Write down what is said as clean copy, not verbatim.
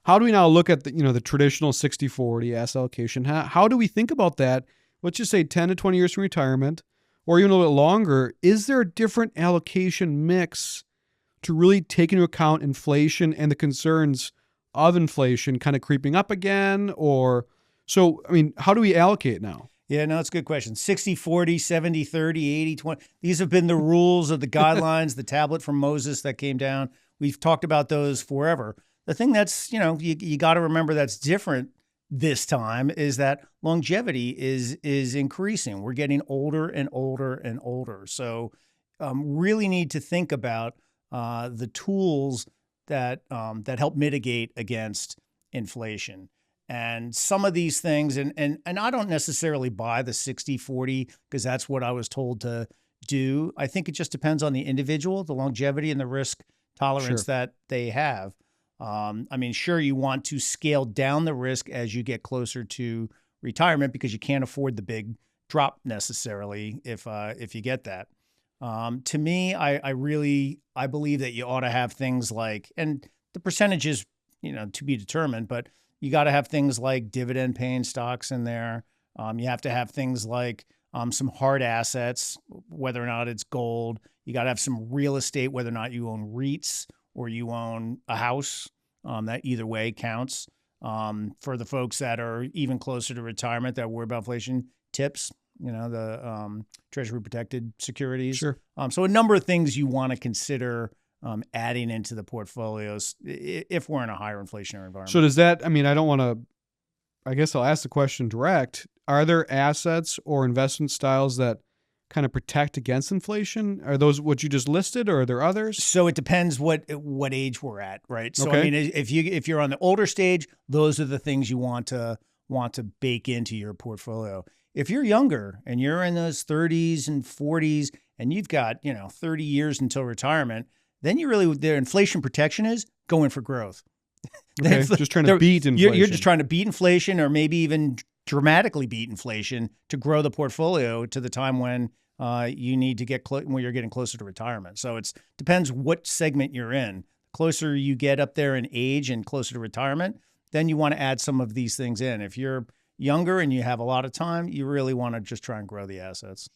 how do we now look at the traditional 60/40 asset allocation? How do we think about that? Let's just say 10 to 20 years from retirement, or even a little bit longer. Is there a different allocation mix to really take into account inflation and the concerns of inflation kind of creeping up again? How do we allocate now? Yeah, no, it's a good question. 60/40, 70/30, 80/20. These have been the rules of the guidelines, the tablet from Moses that came down. We've talked about those forever. The thing that's, you got to remember that's different this time is that longevity is increasing. We're getting older and older and older. So really need to think about the tools that help mitigate against inflation. And some of these things, and I don't necessarily buy the 60/40 because that's what I was told to do. I think it just depends on the individual, the longevity and the risk tolerance that they have. Sure, you want to scale down the risk as you get closer to retirement because you can't afford the big drop necessarily if you get that. To me, I believe that you ought to have things like, and the percentages, to be determined, but you got to have things like dividend paying stocks in there. You have to have things like some hard assets, whether or not it's gold. You got to have some real estate, whether or not you own REITs or you own a house. That either way counts. For the folks that are even closer to retirement that worry about inflation, tips, the treasury protected securities. Sure. So a number of things you want to consider adding into the portfolios if we're in a higher inflationary environment. So does that, I guess I'll ask the question direct. Are there assets or investment styles that kind of protect against inflation? Are those what you just listed, or are there others? So it depends what age we're at, right? So Okay. if you're on the older stage, those are the things you want to bake into your portfolio. If you're younger and you're in those 30s and 40s and you've got 30 years until retirement, then their inflation protection is going for growth. Okay. Just trying to beat inflation. You're just trying to beat inflation, or maybe even dramatically beat inflation to grow the portfolio to the time when you need to get when you're getting closer to retirement. So it depends what segment you're in. Closer you get up there in age and closer to retirement, then you want to add some of these things in. If you're younger and you have a lot of time, you really want to just try and grow the assets.